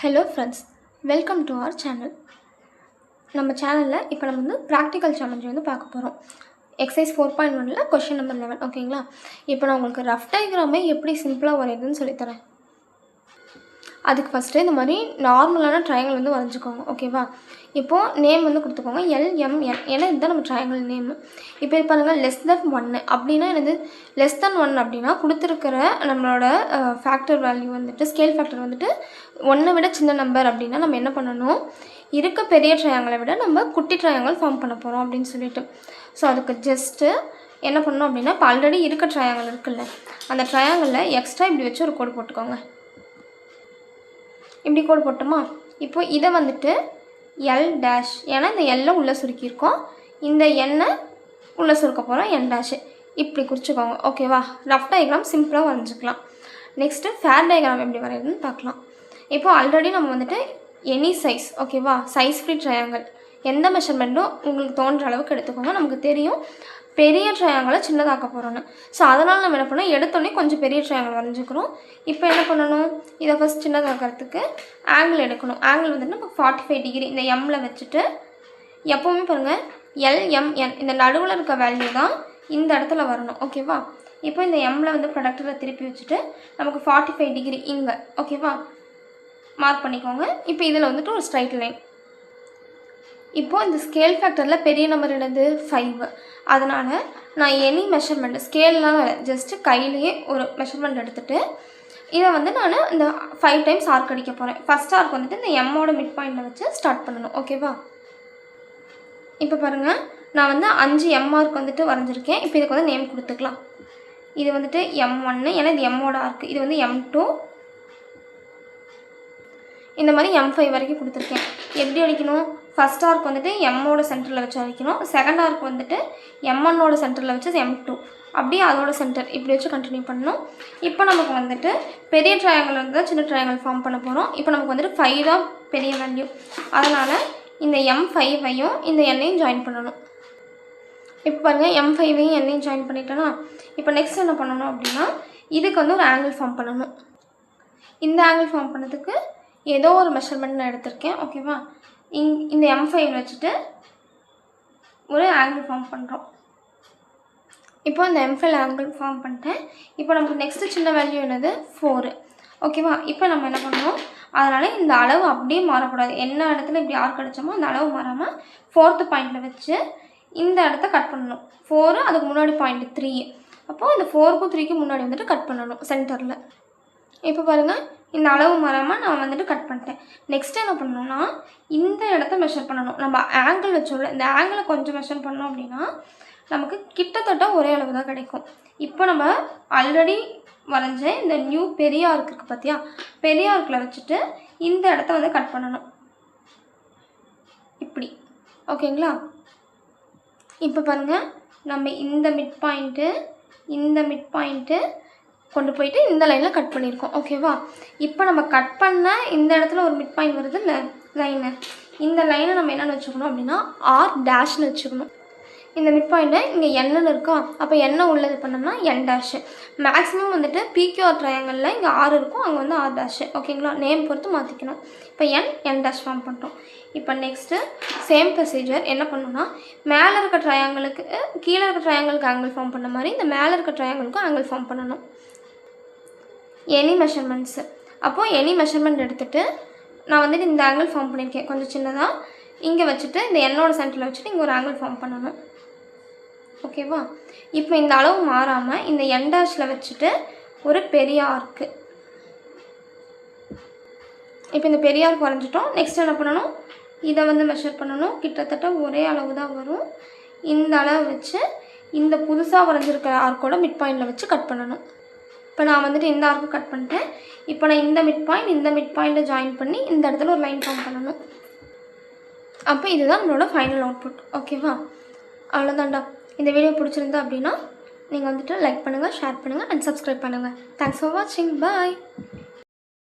Hello friends, welcome to our channel. நம்ம சேனலில் இப்போ நம்ம வந்து ப்ராக்டிக்கல் சேலஞ்ச் வந்து பார்க்க போகிறோம். எக்ஸசைஸ் 4.1ல் கொஷின் நம்பர் 11. ஓகேங்களா? இப்போ நான் உங்களுக்கு ரஃப் டயக்ராமே எப்படி சிம்பிளாக வரையுதுன்னு சொல்லித்தரேன். அதுக்கு ஃபஸ்ட்டு இந்த மாதிரி நார்மலான ட்ரையாங்கிள் வந்து வரைஞ்சிக்கோங்க. ஓகேவா? இப்போது நேம் வந்து கொடுத்துக்கோங்க LMN. ஏன்னா இதுதான் நம்ம ட்ரையாங்கிள் நேமு. இப்போ இது பாருங்கள், <1 அப்படின்னா என்னது? <1 அப்படின்னா கொடுத்துருக்கிற நம்மளோட ஃபேக்டர் வேல்யூ வந்துட்டு, ஸ்கேல் ஃபேக்டர் வந்துட்டு 1 விட சின்ன நம்பர் அப்படின்னா நம்ம என்ன பண்ணணும்? இருக்க பெரிய ட்ரையாங்கிளை விட நம்ம குட்டி ட்ரையாங்கிள் ஃபார்ம் பண்ண போகிறோம் அப்படின்னு சொல்லிட்டு. ஸோ அதுக்கு ஜஸ்ட்டு என்ன பண்ணணும் அப்படின்னா, இப்போ ஆல்ரெடி இருக்க ட்ரையாங்கிள் இருக்குல்ல, அந்த ட்ரையாங்கிளில் எக்ஸ்ட்ரா இப்படி வச்சு ஒரு கோடு போட்டுக்கோங்க. இப்படி கோடு போட்டோமா? இப்போ இதை வந்துட்டு L டேஷ், ஏன்னா இந்த எல்லை உள்ளே சுருக்கியிருக்கோம், இந்த எண்ணை உள்ளே சுருக்க போகிறோம் N டேஷ். இப்படி குறிச்சிக்கோங்க. ஓகேவா? ரஃப் டயக்ராம் சிம்பிளாக வரைஞ்சிக்கலாம். நெக்ஸ்ட்டு ஃபேர் டயக்ராம் எப்படி வரையுதுன்னு பார்க்கலாம். இப்போது ஆல்ரெடி நம்ம வந்துட்டு எனி சைஸ், ஓகேவா, சைஸ் ஃப்ரீ ட்ரையாங்கிள் எந்த மெஷர்மெண்ட்டும் உங்களுக்கு தோன்ற அளவுக்கு எடுத்துக்கோங்க. நமக்கு தெரியும் பெரிய ட்ரையாங்கிளை சின்னதாக்க போகிறோன்னு. ஸோ அதனால் நம்ம என்ன பண்ணோம், எடுத்தோடனே கொஞ்சம் பெரிய ட்ரையாங்கிள் வரைஞ்சிக்கிறோம். இப்போ என்ன பண்ணணும், இதை ஃபஸ்ட் சின்னதாக்கிறதுக்கு ஆங்கிள் எடுக்கணும். ஆங்கிள் வந்துட்டு நம்ம 45 டிகிரி இந்த எம்மில் வச்சுட்டு, எப்போவுமே பாருங்கள் LMN இந்த நடுவில் இருக்க வேல்யூ தான் இந்த இடத்துல வரணும். ஓகேவா? இப்போ இந்த எம்மில் வந்து ப்ரொடக்டரை திருப்பி வச்சுட்டு நமக்கு 45 டிகிரி இங்கே, ஓகேவா, மார்க் பண்ணிக்கோங்க. இப்போ இதில் வந்துட்டு ஒரு ஸ்ட்ரைட் லைன். இப்போது இந்த ஸ்கேல் ஃபேக்டரில் பெரிய நம்பர் என்னது? 5. அதனால் நான் எனி மெஷர்மெண்ட் ஸ்கேல்லாம் ஜஸ்ட்டு கையிலேயே ஒரு மெஷர்மெண்ட் எடுத்துகிட்டு இதை வந்து நான் இந்த 5 டைம்ஸ் ஆர்க் அடிக்க போகிறேன். ஃபஸ்ட் ஆர்க் வந்துட்டு இந்த எம்மோட மிட் பாயிண்டில் வச்சு ஸ்டார்ட் பண்ணணும். ஓகேவா? இப்போ பாருங்கள், நான் வந்து 5 எம் ஆர்க் வந்துட்டு வரைஞ்சிருக்கேன். இப்போ இதுக்கு வந்து நேம் கொடுத்துக்கலாம். இது வந்துட்டு M1, ஏன்னா இது எம்மோட ஆர்க். இது வந்து M2, இந்த மாதிரி M5 வரைக்கும் கொடுத்துருக்கேன். எப்படி அடிக்கணும்? ஃபஸ்ட் ஆர்க் வந்துட்டு எம்மோட சென்டரில் வச்சு அடிக்கணும். செகண்ட் ஆர்க் வந்துட்டு M1ஓட சென்டரில் வச்சு M2, அப்படியே அதோட சென்டர் இப்படி வச்சு கண்டினியூ பண்ணணும். இப்போ நமக்கு வந்துட்டு பெரிய ட்ரையாங்கிள் வந்து சின்ன ட்ரையாங்கிள் ஃபார்ம் பண்ண போகிறோம். இப்போ நமக்கு வந்துட்டு 5 தான் பெரிய வேல்யூ. அதனால் இந்த M5ஐயும் இந்த எண்ணையும் ஜாயின் பண்ணணும். இப்போ பாருங்கள், M5ஐயும் எண்ணையும் ஜாயின் பண்ணிட்டோன்னா, இப்போ நெக்ஸ்ட் என்ன பண்ணணும் அப்படின்னா, இதுக்கு வந்து ஒரு ஆங்கிள் ஃபார்ம் பண்ணணும். இந்த ஆங்கிள் ஃபார்ம் பண்ணதுக்கு ஏதோ ஒரு மெஷர்மெண்ட் நான் எடுத்திருக்கேன். ஓகேவா? இந்த M5 வச்சுட்டு ஒரு ஆங்கிள் ஃபார்ம் பண்ணுறோம். இப்போ இந்த M5 ஆங்கிள் ஃபார்ம் பண்ணிட்டேன். இப்போ நமக்கு நெக்ஸ்ட்டு சின்ன வேல்யூ என்னது? 4. ஓகேவா? இப்போ நம்ம என்ன பண்ணணும், அதனால் இந்த அளவு அப்படியே மாறக்கூடாது. என்ன இடத்துல இப்படி ஆர்க் அடித்தோமோ அந்த அளவு மாறாமல் 4th பாயிண்டில் வச்சு இந்த இடத்த கட் பண்ணணும். 4, அதுக்கு முன்னாடி பாயிண்ட் 3. அப்போது இந்த 4க்கும் 3க்கும் முன்னாடி வந்துட்டு கட் பண்ணணும் சென்டரில். இப்போ பாருங்கள், இந்த அளவு மாறாமல் நான் வந்துட்டு கட் பண்ணிட்டேன். நெக்ஸ்ட் என்ன பண்ணணும்னா, இந்த இடத்த மெஷர் பண்ணணும். நம்ம ஆங்கிள் வச்சோம்ல, இந்த ஆங்கிளை கொஞ்சம் மெஷர் பண்ணோம் அப்படின்னா நமக்கு கிட்டத்தட்ட ஒரே அளவு தான் கிடைக்கும். இப்போ நம்ம ஆல்ரெடி வரைஞ்ச இந்த நியூ பெரிய ஆர்க் இருக்குது பார்த்தியா, பெரிய ஆர்க்கில் வச்சுட்டு இந்த இடத்த வந்து கட் பண்ணணும் இப்படி. ஓகேங்களா? இப்போ பாருங்கள், நம்ம இந்த மிட் பாயிண்ட்டு கொண்டு போயிட்டு இந்த லைனில் கட் பண்ணியிருக்கோம். ஓகேவா? இப்போ நம்ம கட் பண்ண இந்த இடத்துல ஒரு மிட் பாயிண்ட் வருது இல்லை லைனு, இந்த லைனை நம்ம என்னென்னு வச்சுக்கணும் அப்படின்னா R டேஷ்னு வச்சுக்கணும். இந்த மிட் பாயிண்ட்டை இங்கே என்னன்னு இருக்கா, அப்போ என்ன உள்ளது பண்ணோம்னா N டேஷு. மேக்ஸிமம் வந்துட்டு PQR ட்ரையாங்கிளில் இங்கே R இருக்கும், அங்கே வந்து R டேஷு. ஓகேங்களா? நேம் பொறுத்து மாற்றிக்கணும். இப்போ N டேஷ் ஃபார்ம் பண்ணுறோம். இப்போ நெக்ஸ்ட்டு சேம் ப்ரொசீஜர் என்ன பண்ணணும்னா, மேலே இருக்க ட்ரையாங்கிளுக்கு கீழே இருக்க ட்ரையாங்கிளுக்கு ஆங்கிள் ஃபார்ம் பண்ண மாதிரி இந்த மேலே இருக்க ட்ரையாங்கிளுக்கும் ஆங்கிள் ஃபார்ம் பண்ணணும். Any measurements. அப்போது எனி மெஷர்மெண்ட் எடுத்துகிட்டு நான் வந்துட்டு இந்த ஆங்கிள் ஃபார்ம் பண்ணியிருக்கேன் கொஞ்சம் சின்னதாக, இங்கே வச்சுட்டு இந்த என்னோட சென்டரில் வச்சுட்டு இங்கே ஒரு ஆங்கிள் ஃபார்ம் பண்ணணும். ஓகேவா? இப்போ இந்த அளவு மாறாமல் இந்த N டேஷில் வச்சுட்டு ஒரு பெரிய ஆர்க்கு. இப்போ இந்த பெரிய ஆர்க் வரைஞ்சிட்டோம். நெக்ஸ்ட் என்ன பண்ணணும், இதை வந்து மெஷர் பண்ணணும். கிட்டத்தட்ட ஒரே அளவு தான் வரும். இந்த அளவு வச்சு இந்த புதுசாக வரைஞ்சிருக்க ஆர்க்கோட மிட் பாயிண்டில் வச்சு கட் பண்ணணும். இப்போ நான் வந்துட்டு இந்த ஆர்க்கு கட் பண்ணிட்டேன். இப்போ நான் இந்த மிட் பாயிண்ட்டை ஜாயின் பண்ணி இந்த இடத்துல ஒரு லைன் ஃபார்ம் பண்ணணும். அப்போ இதுதான் நம்மளோட ஃபைனல் அவுட்புட். ஓகேவா? அவ்வளோதான்டா. இந்த வீடியோ பிடிச்சிருந்தா அப்படின்னா நீங்கள் வந்துட்டு லைக் பண்ணுங்கள், ஷேர் பண்ணுங்கள் அண்ட் சப்ஸ்கிரைப் பண்ணுங்கள். தேங்க்ஸ் ஃபார் வாட்சிங். பாய்.